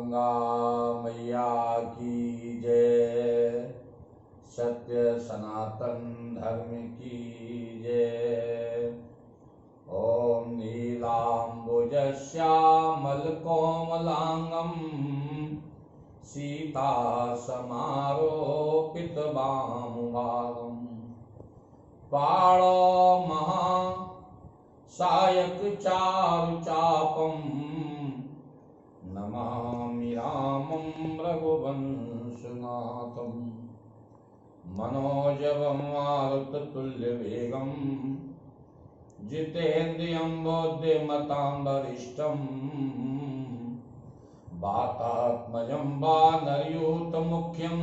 गंगा मैया की जय। सत्य सनातन धर्म की जय। ओम नीलाम्बुजश्यामलकोमलांगं सीता समारोपितवामभागं पाणौ महा सायक चारुचापं नमामि रामं रघुवंशनाथं मनोजवं मारुततुल्यवेगं जितेन्द्रियं बुद्धिमतां वरिष्ठं वातात्मजं वानरयूथमुख्यं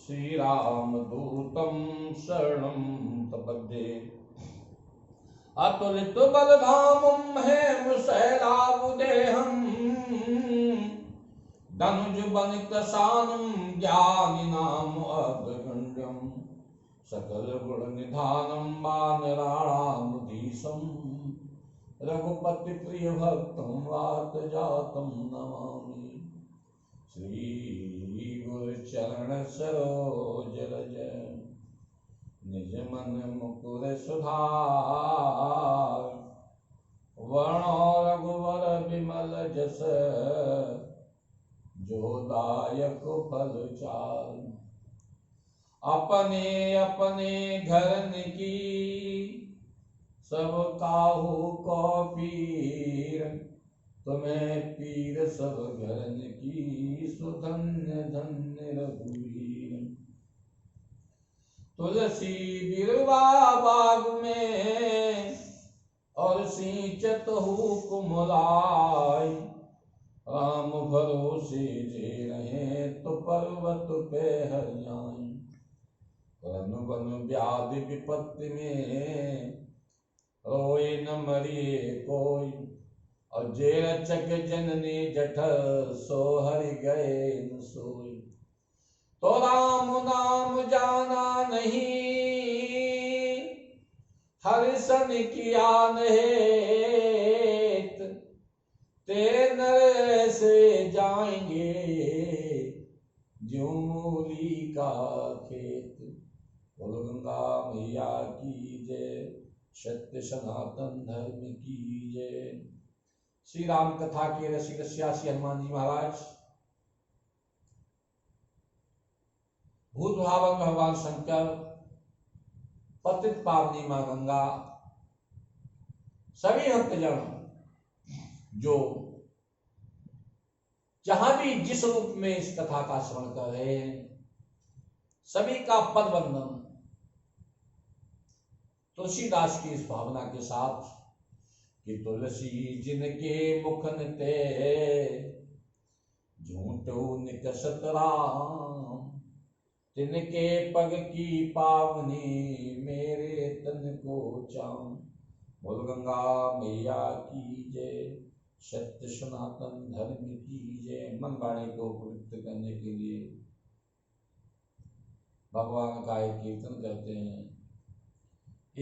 श्रीरामदूतं शरणं प्रपद्ये। अतुलितबलधामं हेमशैलाभुदेहं धनुजवनितशानं ज्ञानिनामग्रगण्यं सकलगुणनिधानं वानराणामधीशं रघुपतिप्रियभक्तं वातजातं नमामि। श्रीगुरुचरणसरोज निज मन मुकुर सुधार वर्णो रघुवर विमल जस जो दायक फल चार। अपने अपने घरन की सब काहू को पीर तुम्हें पीर सब घरन की सुधन्य धन्य रघुवीर। तुलसी बिरवा बाग में और सिंचत कुमलाय राम भरोसे जे रहे तो पर्वत पे हरियाई। वन वन व्याधि विपत्ति में रोए न मरिए कोई और जे रचक जननी जठर सो हरि गए न सोई। तो राम नाम जाना नहीं हरिशन किया नहेत ते नर से जाएंगे ज्यों मूली का खेत। बोल गंगा मैया की जय। सत्य सनातन धर्म की जय। श्री राम कथा के रसिक रसियासी हनुमान जी महाराज भूत भावन भगवान शंकर पतित पावनी मां गंगा सभी भक्तजन जो जहां भी जिस रूप में इस कथा का श्रवण कर रहे हैं सभी का पद वंदन तुलसीदास की इस भावना के साथ कि तुलसी जिनके मुखन ते झूठो निकसत राम तिनके पग की पावनी मेरे तन को चाम। बोल गंगा मैया की जय। सत्य सनातन धर्म की जय। मन वाणी को पवित्र करने के लिए भगवान का एक कीर्तन करते हैं।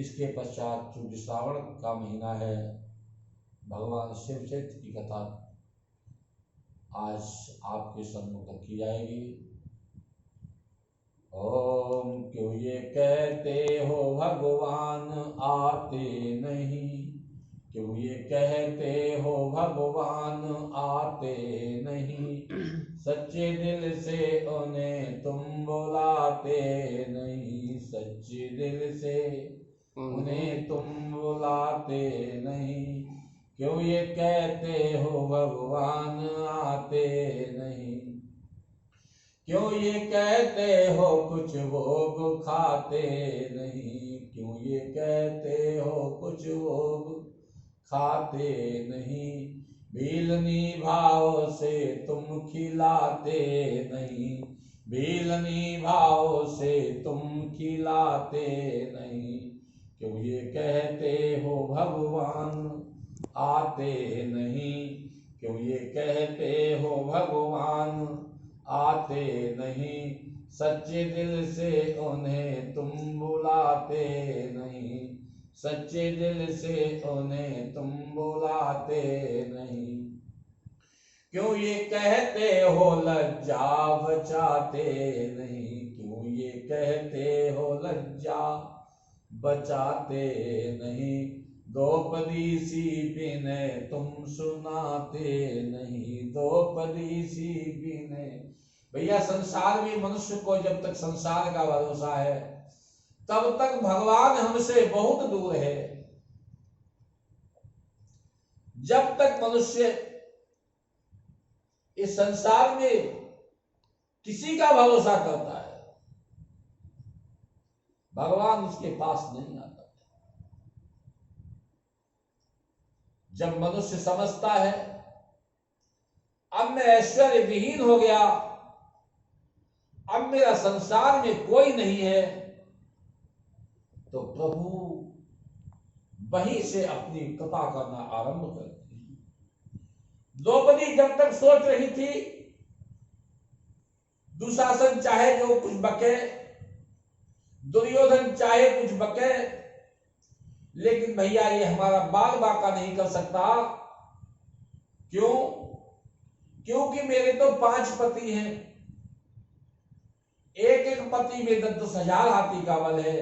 इसके पश्चात चूंकि श्रावण का महीना है भगवान शिव चरित्र की कथा आज आपके सम्मुख रखी जाएगी। ओम क्यों ये कहते हो भगवान आते नहीं, क्यों ये कहते हो भगवान आते नहीं, सच्चे दिल से उन्हें तुम बुलाते नहीं, सच्चे दिल से उन्हें तुम बुलाते नहीं, क्यों ये कहते हो भगवान आते नहीं, क्यों ये कहते हो कुछ भोग खाते नहीं, क्यों ये कहते हो कुछ भोग खाते नहीं, भीलनी भाव से तुम खिलाते नहीं, भीलनी भाव से तुम खिलाते नहीं, क्यों ये कहते हो भगवान आते नहीं, क्यों ये कहते हो भगवान आते नहीं, सच्चे दिल से उन्हें तुम बुलाते नहीं, सच्चे दिल से उन्हें तुम बुलाते नहीं, क्यों ये कहते हो लज्जा बचाते नहीं, क्यों ये कहते हो लज्जा बचाते नहीं, द्रौपदी सी बिने तुम सुनाते नहीं, द्रौपदी सी बिने। भैया संसार में मनुष्य को जब तक संसार का भरोसा है तब तक भगवान हमसे बहुत दूर है। जब तक मनुष्य इस संसार में किसी का भरोसा करता है भगवान उसके पास नहीं आता। जब मनुष्य समझता है अब मैं ऐश्वर्य विहीन हो गया, अब मेरा संसार में कोई नहीं है, तो प्रभु वहीं से अपनी कृपा करना आरंभ करते हैं। द्रौपदी जब तक सोच रही थी दुशासन चाहे जो कुछ बके, दुर्योधन चाहे कुछ बके, लेकिन भैया ये हमारा बाल बाका नहीं कर सकता। क्यों? क्योंकि मेरे तो 5 पति हैं, एक एक पति में 10,000 हाथी का बल है।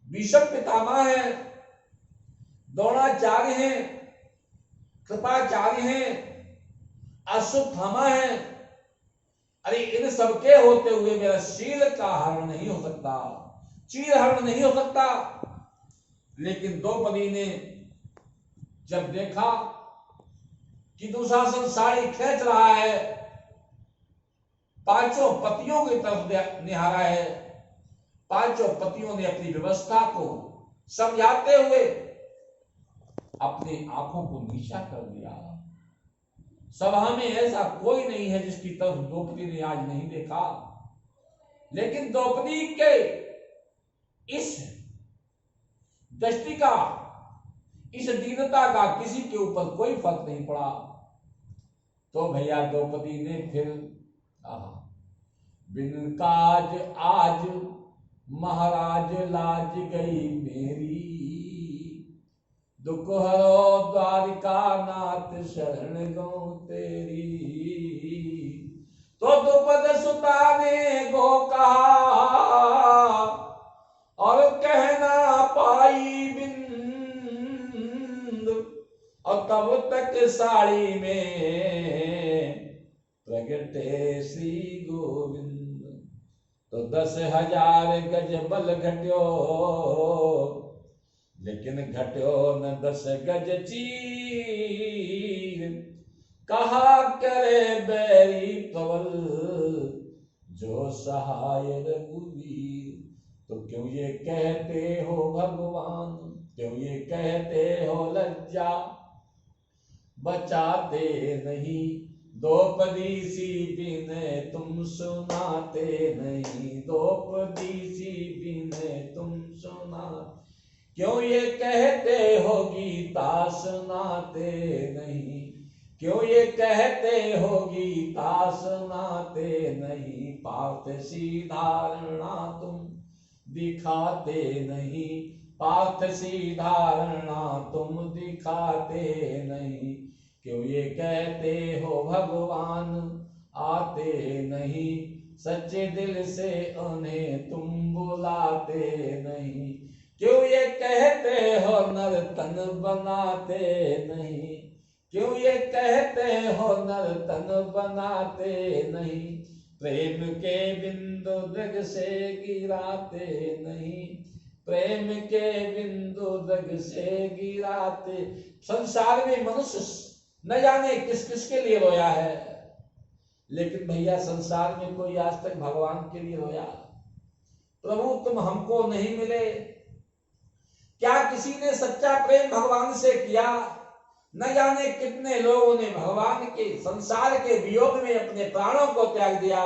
भीष्म पितामह है, द्रोणाचार्य हैं, कृपाचार्य हैं, अश्वत्थामा है। अरे इन सबके होते हुए मेरा शील का हरण नहीं हो सकता, चीर हरण नहीं हो सकता। लेकिन द्रौपदी ने जब देखा कि दुशासन साड़ी खींच रहा है, 5 पतियों की तरफ निहारा है, 5 पतियों ने अपनी व्यवस्था को समझाते हुए अपनी आंखों को नीचा कर दिया। सभा में ऐसा कोई नहीं है जिसकी तरफ द्रौपदी ने आज नहीं देखा, लेकिन द्रौपदी के इस दृष्टि का, इस दीनता का किसी के ऊपर कोई फर्क नहीं पड़ा। तो भैया द्रौपदी ने फिर बिन काज आज महाराज लाज गई मेरी, दुख हरो द्वारिका नाथ शरण गो तेरी। तो द्रुपद सुता ने गो कहा और कहना पाई बिंद, और तब तक साड़ी में प्रगटे श्री गोविंद। तो 10,000 गज बल घट्यो, लेकिन घट्यो न 10 गज चीर। कहा करे बैरी प्रबल जो सहाय रघुवीर। तो क्यों ये कहते हो भगवान, क्यों ये कहते हो लज्जा बचाते नहीं, द्रौपदी सी बिने तुम सुनाते नहीं, द्रौपदी सी बिने तुम सुना। क्यों ये कहते हो गीता सुनाते नहीं, क्यों ये कहते हो गीता सुनाते नहीं, पार्थ सी धारणा तुम दिखाते नहीं, पार्थ सी धारणा तुम दिखाते नहीं। क्यों ये कहते हो भगवान आते नहीं, सच्चे दिल से उन्हें तुम बुलाते नहीं। क्यों ये कहते हो नर तन बनाते नहीं, क्यों ये कहते हो नर तन बनाते नहीं, प्रेम के बिंदु दग से गिराते नहीं, प्रेम के बिंदु दग से गिराते। संसार में मनुष्य न जाने किस किस के लिए रोया है, लेकिन भैया संसार में कोई आज तक भगवान के लिए रोया? प्रभु तुम हमको नहीं मिले। क्या किसी ने सच्चा प्रेम भगवान से किया? न जाने कितने लोगों ने भगवान के संसार के वियोग में अपने प्राणों को त्याग दिया,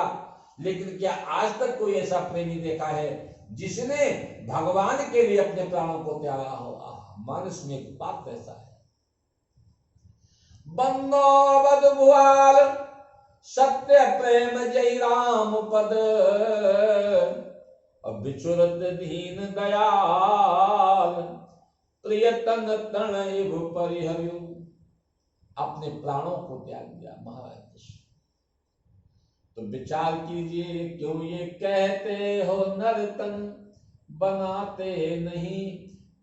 लेकिन क्या आज तक कोई ऐसा प्रेमी देखा है जिसने भगवान के लिए अपने प्राणों को त्यागा हो? मानस में एक बात ऐसा है, बंदो बद भुआल सत्य प्रेम जय राम पद, बिचुरत दीन दयाल प्रियतन तण इव परिहर्यु। अपने प्राणों को त्याग दिया महाराज कृष्ण। तो विचार कीजिए, क्यों ये कहते हो नर्तन बनाते नहीं,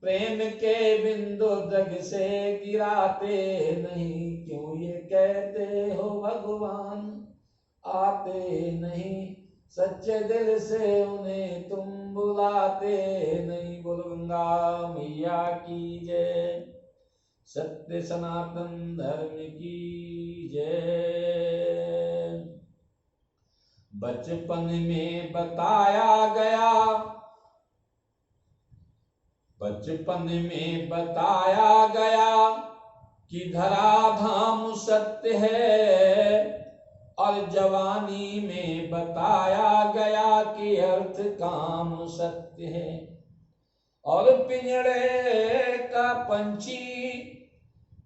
प्रेम के बिंदु जग से गिराते नहीं। क्यों ये कहते हो भगवान आते नहीं, सच्चे दिल से उन्हें तुम बुलाते नहीं। बोल गंगा मैया की जय, सत्य सनातन धर्म की जय। बचपन में बताया गया, बचपन में बताया गया कि धराधाम सत्य है, और जवानी में बताया गया कि अर्थ काम सत्य है। और पिंजड़े का पंछी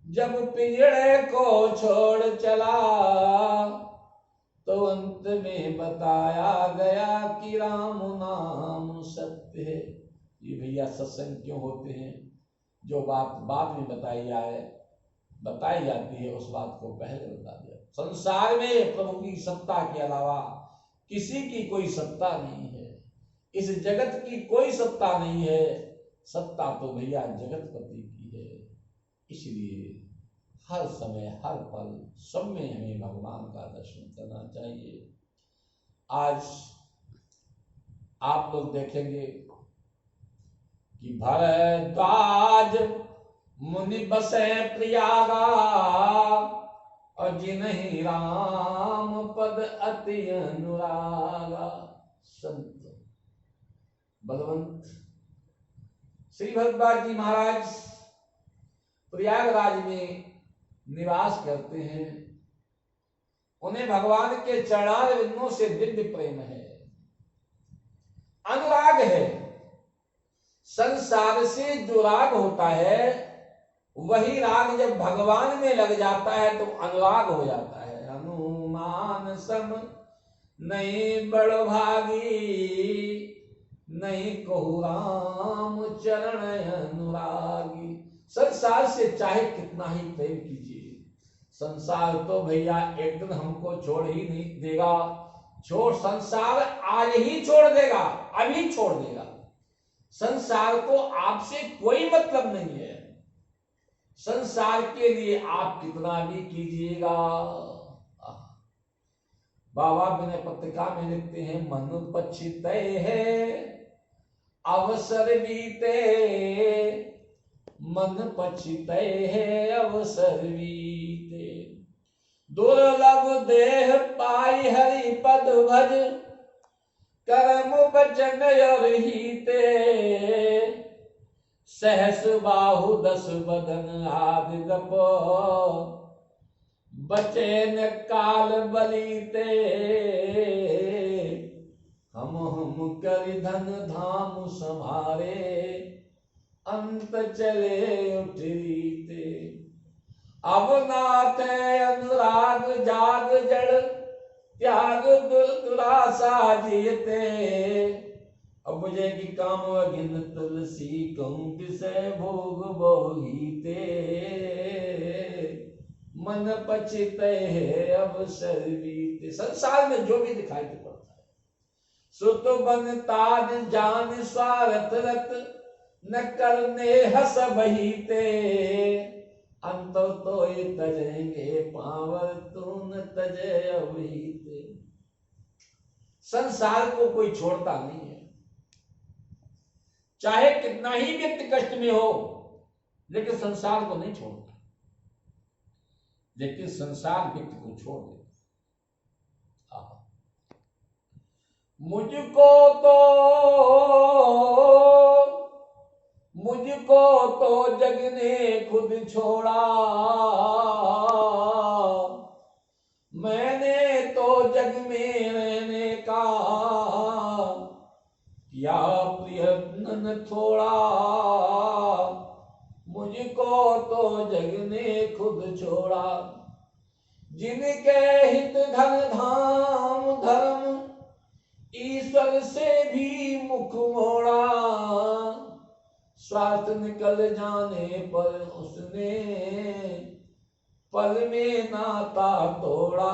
जब पिंजड़े को छोड़ चला, तो अंत में बताया गया कि राम नाम सत्य है। ये भैया सत्संग क्यों होते हैं? जो बात बाद में बताई जाती है, उस बात को पहले बता दिया। संसार में प्रभु की सत्ता के अलावा किसी की कोई सत्ता नहीं है। इस जगत की कोई सत्ता नहीं है। सत्ता तो भैया जगतपति की है। इसलिए हर समय हर पल सब में हमें भगवान का दर्शन करना चाहिए। आज आप लोग देखेंगे कि भरद्वाज मुनि बसे प्रयागा, और जिन्हीं राम पद अति अनुरागा। संत बलवंत श्री भरद्वाज जी महाराज प्रयागराज में निवास करते हैं। उन्हें भगवान के चरणारविंदों से दिव्य प्रेम है, अनुराग है। संसार से जो राग होता है, वही राग जब भगवान में लग जाता है तो अनुराग हो जाता है। हनुमान सम नहीं बड़ भागी, नहीं कहु राम चरण अनुरागी। संसार से चाहे कितना ही प्रेम कीजिए, संसार तो भैया एक दिन हमको छोड़ ही नहीं देगा। संसार आज ही छोड़ देगा, अभी छोड़ देगा। संसार को आपसे कोई मतलब नहीं है। संसार के लिए आप कितना भी कीजिएगा। बाबा विनय पत्रिका में लिखते हैं, मनुष्य पछित है अवसर बीते, मन पछित है अवसर बीते। दुर्लभ देह पाई हरि पद भज, कर्म वचन और हिते। सहस बाहु दस बदन आदि गप, बचे न काल बलीते। हम कर धन धाम संभारे, अंत चले उठरीते। अब नाथ अनुराग जाग जड़, त्याग दुरासा जीते। अब मुझे की काम अगिन तुलसी कहूं किसे भोग बहुते। मन पछित है अवसर बीते। संसार में जो भी दिखाई पड़ता है, सुत बन तान जान स्वार्थ रत, न करने हस बहीते। अंतर तो ये तजेंगे पावर, तू न तजे अवहीते। संसार को कोई छोड़ता नहीं है, चाहे कितना ही व्यक्ति कष्ट में हो, लेकिन संसार को नहीं छोड़ता। लेकिन संसार व्यक्ति को छोड़ देता। मुझको तो जग ने खुद छोड़ा, मैंने तो जग में रहने का किया प्रयत्न न थोड़ा। मुझको तो जग ने खुद छोड़ा, जिनके हित धन धाम धर्म, ईश्वर से भी मुख मोड़ा। स्वार्थ निकल जाने पर उसने पल में नाता तोड़ा,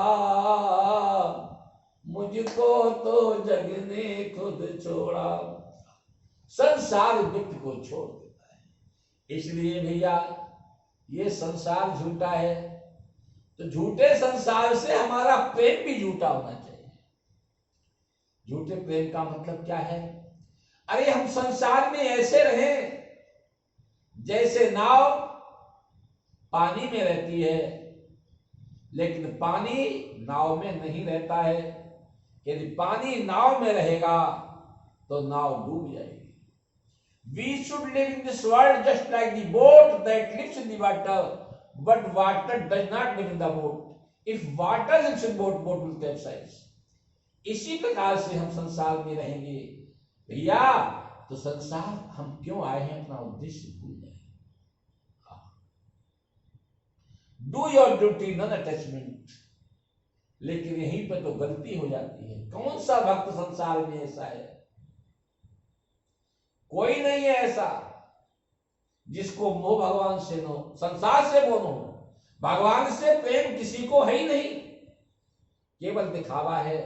मुझको तो जग ने खुद छोड़ा। संसार व्यक्ति को छोड़ देता है। इसलिए भैया ये संसार झूठा है, तो झूठे संसार से हमारा प्रेम भी झूठा होना चाहिए। झूठे प्रेम का मतलब क्या है? अरे हम संसार में ऐसे रहें जैसे नाव पानी में रहती है, लेकिन पानी नाव में नहीं रहता है। यदि पानी नाव में रहेगा तो नाव डूब जाएगी। We should live in this world just like the boat that lives in the water, but water does not live in the boat. If water lives in boat, boat will capsize. इसी प्रकार से हम संसार में रहेंगे भैया, तो संसार हम क्यों आए हैं अपना उद्देश्य भूल जाए। Do your duty, non attachment. लेकिन यहीं पर तो गलती हो जाती है। कौन सा भक्त संसार में ऐसा है? कोई नहीं है ऐसा जिसको मोह भगवान से नो, संसार से मोह हो। भगवान से प्रेम किसी को है ही नहीं, केवल दिखावा है।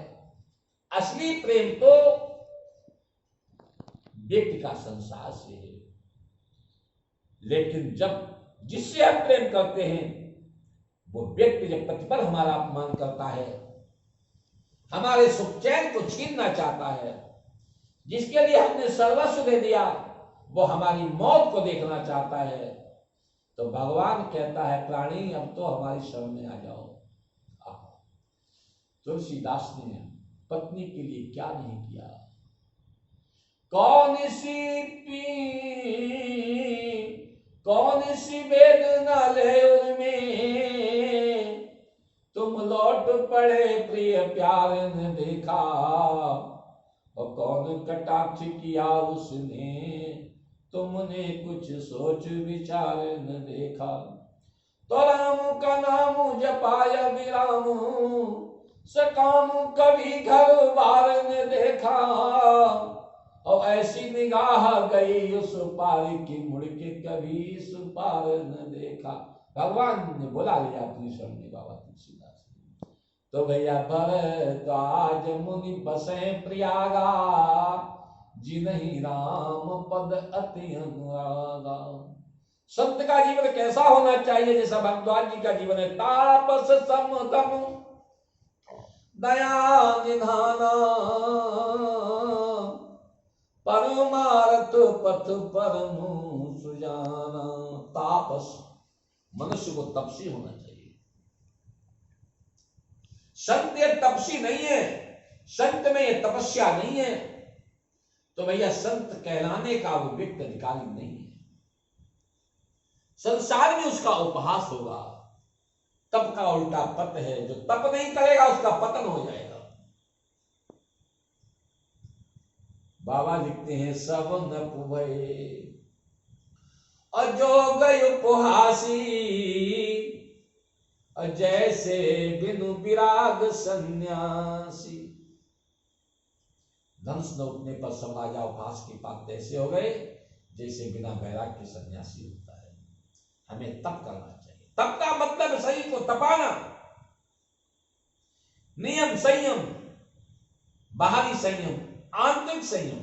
असली प्रेम तो व्यक्ति का संसार से है। लेकिन जब जिससे हम प्रेम करते हैं वो व्यक्ति जब प्रतिपल हमारा अपमान करता है, हमारे सुख चैन को छीनना चाहता है, जिसके लिए हमने सर्वस्व दे दिया, वो हमारी मौत को देखना चाहता है, तो भगवान कहता है प्राणी अब तो हमारी शरण में आ जाओ। तुलसीदास ने पत्नी के लिए क्या नहीं किया। कौन सी वेदना ले उनमें, तुम लौट पड़े प्रिय प्यार ने देखा, और कौन कटाक्ष किया उसने, तुमने कुछ सोच विचार न देखा। तो राम का नाम जपाया विराम, सकाम कभी घर बार ने देखा, और ऐसी निगाह गई उस पार की, मुड़ के कभी इस पार न देखा। भगवान ने बुला लिया अपनी शरण में बाबा तुलसीदास। तो भैया भरत आज मुनि बसे प्रयागा, जिन्हीं राम पद अति अनुरागा। संत का जीवन कैसा होना चाहिए? जैसा भरद्वाज जी का जीवन है। तापस समदम दया निधाना, परमार्थ पथ परम सुजाना। तापस, मनुष्य को तपसी होना चाहिए। संत ये तपसी नहीं है, संत में ये तपस्या नहीं है, तो भैया संत कहलाने का वो व्यक्ति अधिकारी नहीं है। संसार में उसका उपहास होगा। तप का उल्टा पत है, जो तप नहीं करेगा उसका पतन हो जाएगा। बाबा लिखते हैं सब नप भये और जो गय उपहासी, और जैसे बिनु विराग सन्यासी। धनुष न उठने पर सब राजा उपहास के पात्र ऐसे हो गए जैसे बिना वैराग के सन्यासी होता है। हमें तप करना चाहिए। तप का मतलब शरीर को तपाना, नियम संयम, बाहरी संयम, आंतरिक संयम,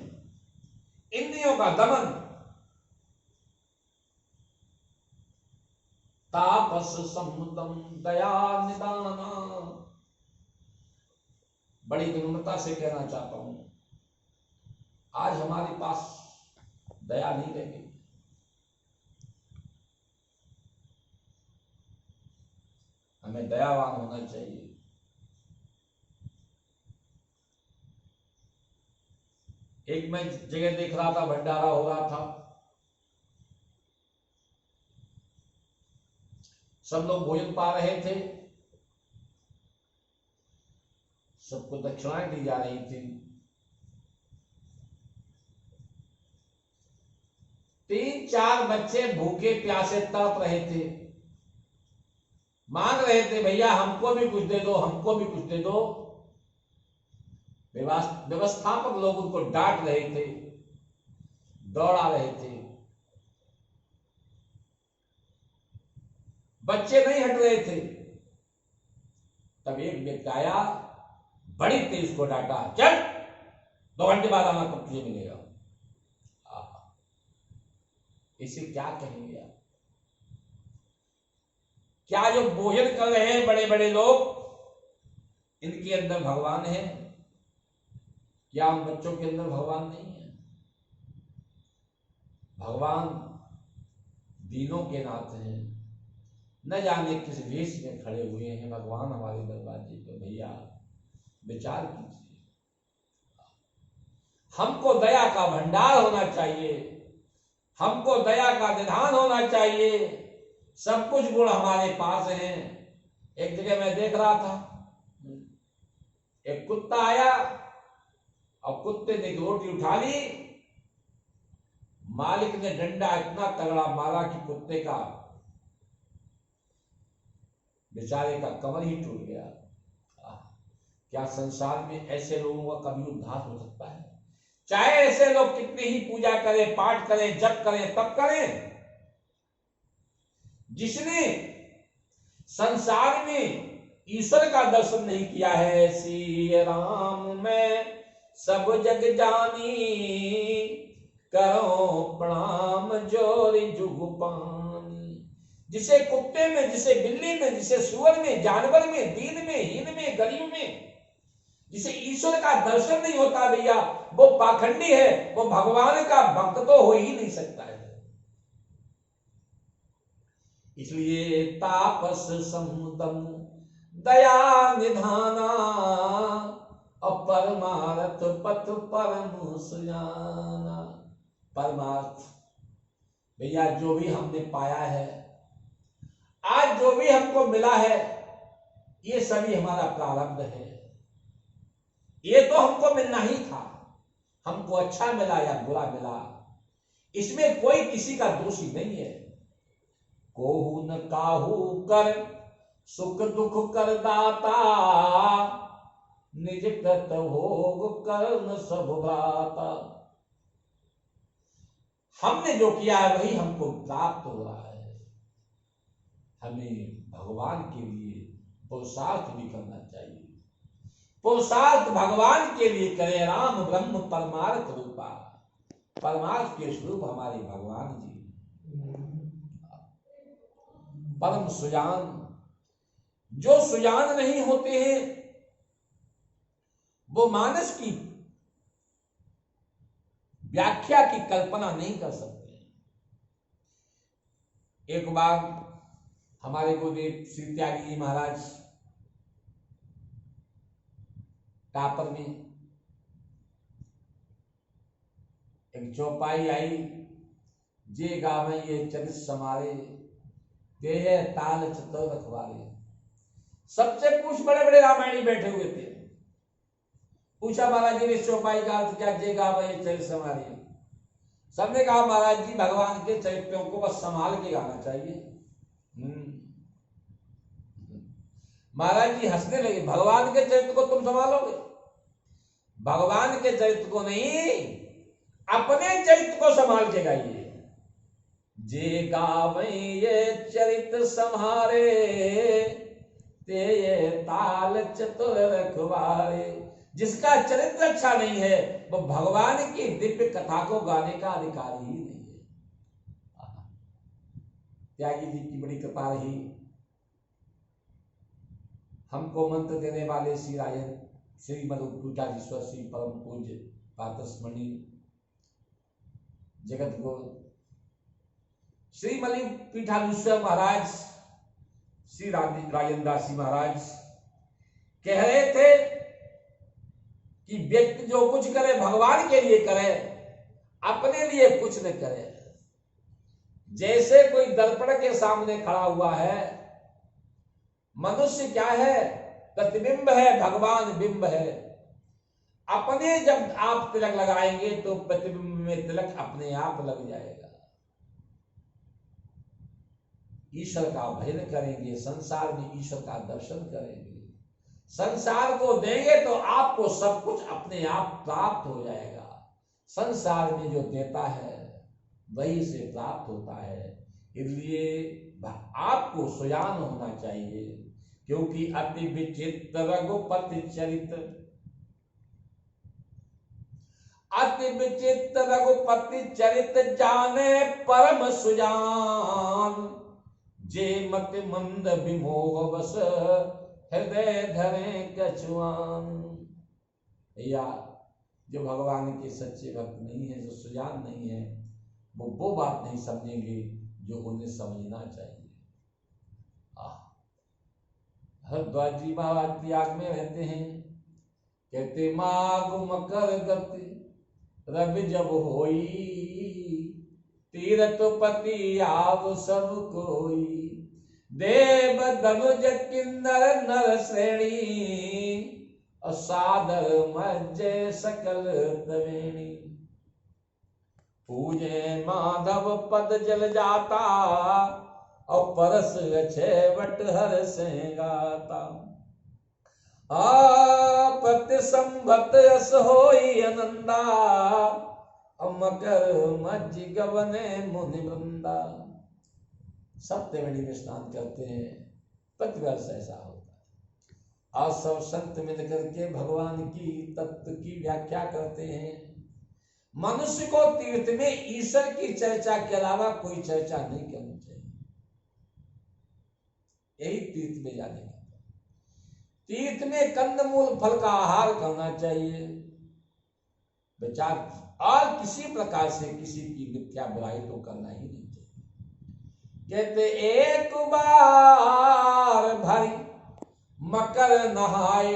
इंद्रियों का दमन। तापस सम्मुदम दया निदाना। बड़ी विनम्रता से कहना चाहता हूं, आज हमारे पास दया नहीं रह गई। हमें दयावान होना चाहिए। एक मैं जगह देख रहा था, भंडारा हो रहा था, सब लोग भोजन पा रहे थे, सबको दक्षिणाएं दी जा रही थी। 3-4 बच्चे भूखे प्यासे तड़प रहे थे, मांग रहे थे भैया हमको भी कुछ दे दो, हमको भी कुछ दे दो। व्यवस्थापक लोग उनको डांट रहे थे, दौड़ा रहे थे। बच्चे नहीं हट रहे थे। तब एक व्यक्ति आया, बड़ी तेज उसको डांटा, चल 2 घंटे बाद आना, तब तुझे मिलेगा। इसे क्या कहेंगे आप? क्या जो भोजन कर रहे हैं बड़े बड़े लोग, इनके अंदर भगवान है? क्या उन बच्चों के अंदर भगवान नहीं है? भगवान दीनों के नाथ हैं, न जाने किस वेश में खड़े हुए हैं भगवान हमारे दरवाजे पे। भैया विचार कीजिए, हमको दया का भंडार होना चाहिए, हमको दया का निधान होना चाहिए, सब कुछ गुण हमारे पास हैं। एक जगह मैं देख रहा था, एक कुत्ता आया और कुत्ते ने एक रोटी उठा ली, मालिक ने डंडा इतना तगड़ा मारा कि कुत्ते का बेचारे का कमर ही टूट गया। क्या संसार में ऐसे लोगों का कभी उद्धार हो सकता है? चाहे ऐसे लोग कितनी ही पूजा करें, पाठ करें, जप करें, तप करें, जिसने संसार में ईश्वर का दर्शन नहीं किया है, श्री राम मैं सब जग जानी, करो प्रणाम जोरी जुग पानी। जिसे कुत्ते में, जिसे बिल्ली में, जिसे सुअर में, जानवर में, दीन में, हीन में, गरीब में, जिसे ईश्वर का दर्शन नहीं होता भैया, वो पाखंडी है, वो भगवान का भक्त तो हो ही नहीं सकता है। इसलिए तापस समुदम दया निधाना, अपरमार्थ पथ परम सुजाना। परमार्थ भैया जो भी हमने पाया है, आज जो भी हमको मिला है, ये सभी हमारा प्रारब्ध है। ये तो हमको मिलना ही था, हमको अच्छा मिला या बुरा मिला, इसमें कोई किसी का दोषी नहीं है। कोहू न काहू कर सुख दुख कर दाता, निज कृत भोग कर न सब भ्राता। हमने जो किया है वही हमको प्राप्त हो रहा है। हमें भगवान के लिए पुरुषार्थ भी करना चाहिए। पुरुषार्थ भगवान के लिए करें। राम ब्रह्म परमार्थ रूपा, परमार्थ के स्वरूप हमारे भगवान जी, परम सुजान। जो सुजान नहीं होते हैं वो मानस की व्याख्या की कल्पना नहीं कर सकते। एक बार हमारे गुरुदेव श्री त्यागी जी महाराज टापर में एक चौपाई आई, जे गावे ये चरित समारे, ते ताल चतुर रखवारे। सबसे कुछ बड़े बड़े रामायणी बैठे हुए थे। पूछा महाराज जी ने चौपाई का अर्थ क्या? जे गावे ये चरित समारे। सबने कहा महाराज जी भगवान के चरित्रों को बस संभाल के गाना चाहिए। महाराज जी हंसने लगे, भगवान के चरित्र को तुम संभालोगे? भगवान के चरित्र को नहीं, अपने चरित्र को संभाल के गाइए। जे गावे ये चरित संहारे, ते ये ताल चतुर रखवारे। जिसका चरित्र अच्छा नहीं है वो भगवान की दिव्य कथा को गाने का अधिकारी ही नहीं है। त्यागी जी की बड़ी कृपा रही, हमको मंत्र देने वाले श्री राजन श्री मधुपीठाधीश्वर श्री परम पूज्य पातस्मणि जगत गुरु श्री मधुपीठाधीश्वर महाराज श्री राजेंद्र दास जी महाराज कह रहे थे कि व्यक्ति जो कुछ करे भगवान के लिए करे, अपने लिए कुछ न करे। जैसे कोई दर्पण के सामने खड़ा हुआ है, मनुष्य क्या है? प्रतिबिंब है, भगवान बिंब है। अपने जब आप तिलक लगाएंगे तो प्रतिबिंब में तिलक अपने आप लग जाएगा। ईश्वर का भजन करेंगे, संसार में ईश्वर का दर्शन करेंगे, संसार को देंगे तो आपको सब कुछ अपने आप प्राप्त हो जाएगा। संसार में जो देता है वही से प्राप्त होता है। इसलिए आपको सुजान होना चाहिए, क्योंकि अति विचित्र रघुपति चरित्र, अति विचित्र रघुपति चरित जाने परम सुजान, जे मति मंद विमोह बस हृदय धरे कछुआन। या जो भगवान के सच्चे भक्त नहीं है, जो सुजान नहीं है, वो बात नहीं समझेंगे जो उन्हें समझना चाहिए। हरद्वार जी महाराज प्रयाग में रहते हैं, कहते माघ मकर गति रवि जब होई, तीरथपति आव सब कोई, देव धनुज किन्नर नर श्रेणी, सादर मज्जय सकल त्रिवेणी, पूजे माधव पद जल जाता, और परस छे वट हर से गाता, प्रति संवत यस होई आनंदा, मकर मज्जि गवने मुनि वृंदा। सब त्रिवेणी में स्नान करते हैं, प्रतिवर्ष ऐसा होता है। और सब संत मिलकर के भगवान की तत्व की व्याख्या करते हैं। मनुष्य को तीर्थ में ईश्वर की चर्चा के अलावा कोई चर्चा नहीं करनी चाहिए, यही तीर्थ में जाने का। तीर्थ में कंदमूल फल का आहार करना चाहिए, विचार और किसी प्रकार से किसी की मिथ्या बुराई तो करना ही नहीं चाहिए। कहते एक बार भाई मकर नहाए,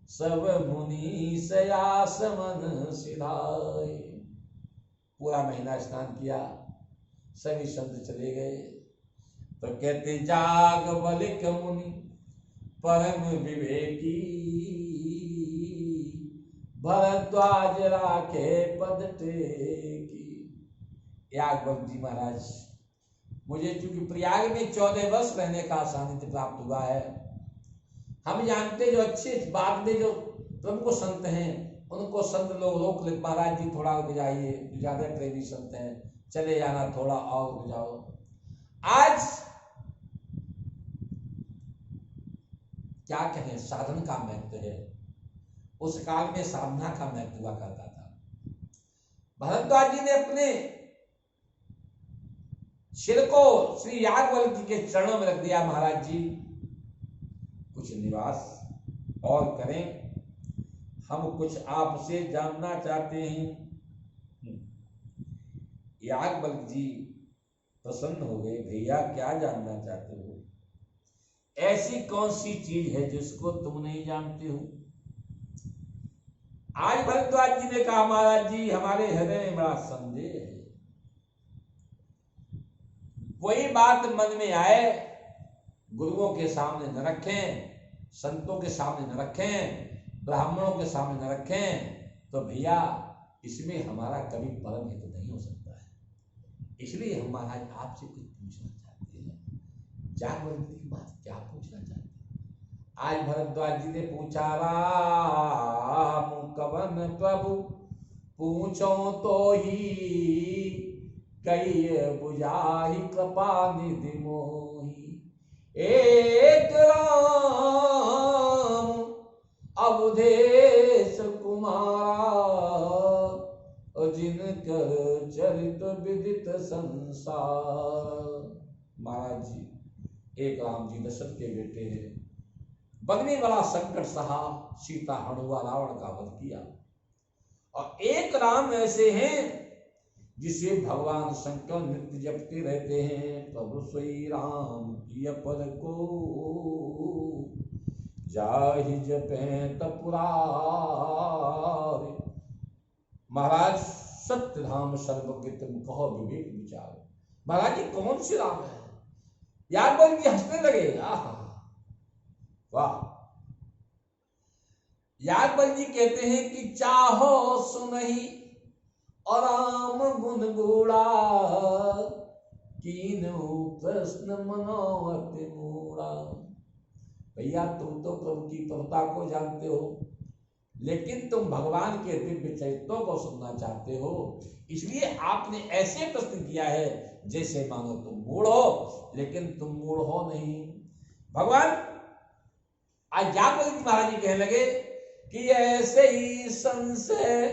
सब मुनि से आसमन सिधाए। पूरा महीना स्नान किया, सभी संत चले गए, तो कहते जाग बलिक मुनि परम विवेकी, भरद्वाज राखे पद टेकी। याज्ञवल्क्य जी महाराज, मुझे चूंकि प्रयाग में 14 वर्ष रहने का सानिध्य प्राप्त हुआ है, हम जानते जो अच्छे बाद में जो प्रमुख संत हैं उनको संत लोग रोक ले, महाराज जी थोड़ा रुक जाइए, ज्यादा प्रेमी संत हैं, चले जाना, थोड़ा और रुक जाओ। आज क्या कहें, साधन का महत्व है, उस काल में साधना का महत्व हुआ करता था। भरद्वाज जी ने अपने सिर को श्री याज्ञवल्क्य के चरणों में रख दिया, महाराज जी कुछ निवास और करें, हम कुछ आपसे जानना चाहते हैं। याज्ञवल्क्य जी प्रसन्न हो गए, भैया क्या जानना चाहते हो? ऐसी कौन सी चीज है जिसको तुम नहीं जानते हो? आज भरद्वाज जी ने कहा, महाराज जी हमारे हृदय में बड़ा संदेह है, कोई बात मन में आए गुरुओं के सामने न रखें, संतों के सामने न रखें, ब्राह्मणों के सामने न रखें, तो भैया इसमें हमारा कभी परम हित नहीं हो सकता है। इसलिए हम महाराज आपसे कुछ पूछना चाहते हैं। याज्ञवल्क्य की बात क्या पूछना चाहते हैं? आज भरद्वाज जी ने पूछा, राम कवन प्रभु पूछो तो ही, कई बुझाही कृपा निधि मोही, एक राम अवधेश कुमारा, जिनकर चरित विदित संसार। महाराज जी एक राम जी दशरथ के बेटे हैं, वन में बड़ा संकट सहा, सीता हणुआ रावण का वध किया, और एक राम ऐसे हैं जिसे भगवान शंकर नित्य जपते रहते हैं, प्रभु सोई राम की पद को, जाहि जपे तपुरारे। महाराज सत्य धाम सर्वज्ञ तुम कहो विवेक विचार। महाराज जी कौन सी राम है? याज्ञवल्क्य जी हंसने लगे, आहा वाह। याज्ञवल्क्य जी कहते हैं कि चाहो सुनहि और राम गुण गुड़ा, कीन्हु प्रश्न मनोवत मूढ़ा। भैया तुम तो प्रभु की प्रभुता को जानते हो, लेकिन तुम भगवान के दिव्य चरित्रों को सुनना चाहते हो, इसलिए आपने ऐसे प्रश्न किया है जैसे मानो तुम मूढ़ हो, लेकिन तुम मूढ़ हो नहीं। भगवान आज जागृत महाराज जी कहने लगे कि ऐसे ही संशय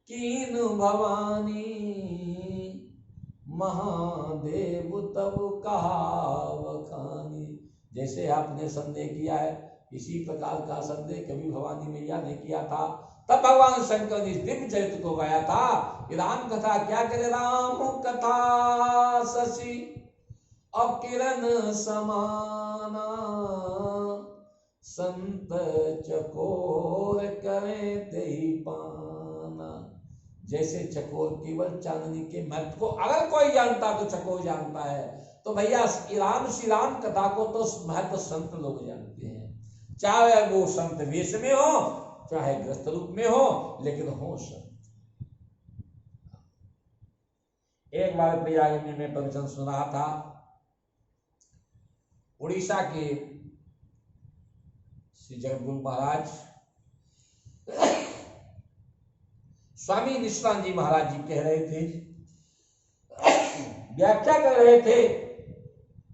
कीन भवानी, महादेव तब कहा वखानी। जैसे आपने संदेह किया है, इसी प्रकार का संदेह कभी भवानी मैया ने किया था। तब भगवान शंकर ने इस दिव्य चरित्र को गाया था। राम कथा क्या करे, राम कथा शशि और किरण समाना, संत चकोर करे ते ही पाना। जैसे चकोर केवल चांदनी के महत्व को अगर कोई जानता तो चकोर जानता है, तो भैया श्री राम कथा को तो महत्व संत लोग जानते हैं। चाहे वो संत वेश में हो, चाहे ग्रस्त रूप में हो, लेकिन हो संत। एक बार प्रयाग में मैं प्रवचन सुन रहा था। उड़ीसा के श्री जगद्गुरु महाराज स्वामी निष्ठानंद जी महाराज जी कह रहे थे, व्याख्या कर रहे थे।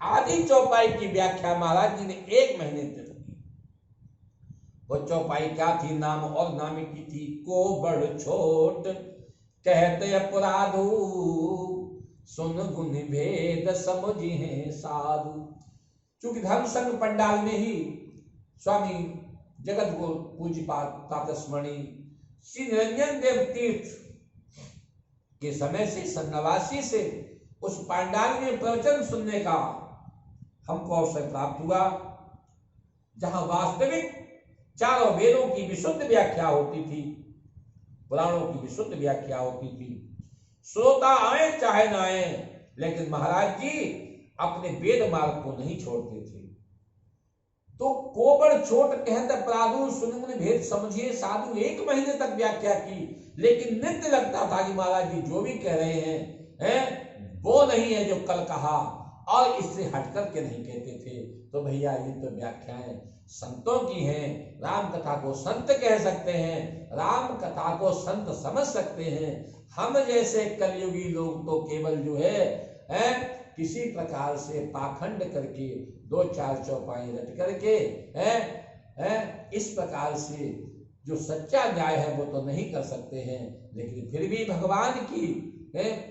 आदि चौपाई की व्याख्या महाराज जी ने 1 महीने तक की। वो चौपाई क्या थी, नाम और नामी की थी। को बड़ छोट कहते अपराधु, सुन गुण भेद समझी है साधु। चूंकि धर्म संघ पंडाल में ही स्वामी जगत गुरु पूज्यपाद तातस्मरणि श्री निरंजन देव तीर्थ के समय से सन्नवासी से उस पांडाल में प्रवचन सुनने का हमको अवसर प्राप्त हुआ, जहां वास्तविक चारों वेदों की विशुद्ध व्याख्या होती थी, पुराणों की विशुद्ध व्याख्या होती थी। श्रोता आए चाहे ना आए, लेकिन महाराज जी अपने वेद मार्ग को नहीं छोड़ते थे। तो कोबड़ छोट कहत अपराधु, सुन भेद समझिए साधु। 1 महीने तक व्याख्या की, लेकिन नित्य लगता था कि महाराज जी जो भी कह रहे हैं वो नहीं है जो कल कहा, और इससे हट करके नहीं कहते थे। तो भैया ये तो व्याख्याएं संतों की हैं। राम कथा को संत कह सकते हैं, राम कथा को संत समझ सकते हैं। हम जैसे कलयुगी लोग तो केवल जो है किसी प्रकार से पाखंड करके 2-4 चौपाई रट करके इस प्रकार से जो सच्चा न्याय है वो तो नहीं कर सकते हैं, लेकिन फिर भी भगवान की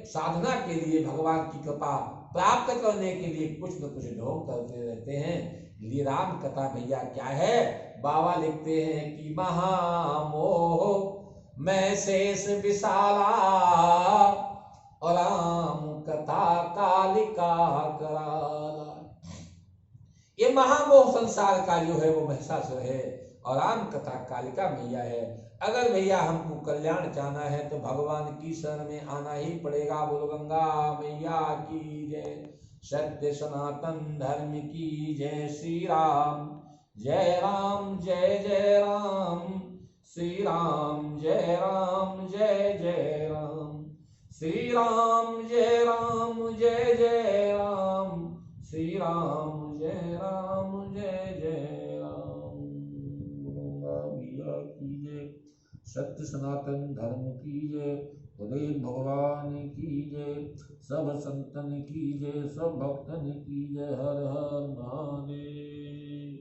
साधना के लिए, भगवान की कृपा प्राप्त करने के लिए कुछ न कुछ ढोंग करते रहते हैं। लिए राम कथा भैया क्या है, बाबा लिखते हैं कि महामोह मैं शेष विशाला, और राम कथा कालिका कराला। ये महामोह संसार का जो है वो महिषासुर है, और राम कथा कालिका मैया है। अगर भैया हमको कल्याण चाहना है तो भगवान की शरण में आना ही पड़ेगा। बोलो गंगा मैया की जय, सत्य सनातन धर्म की जय। श्री राम जय राम जय जय राम, श्री राम जय राम जय जय राम, श्री राम जय राम जय जय राम, श्री राम जय राम जय जय राम। की जय, सत्य सनातन धर्म की जय, उदय भगवान की जय, सब संतन की जय, सब भक्तन की जय। हर हर महादेव।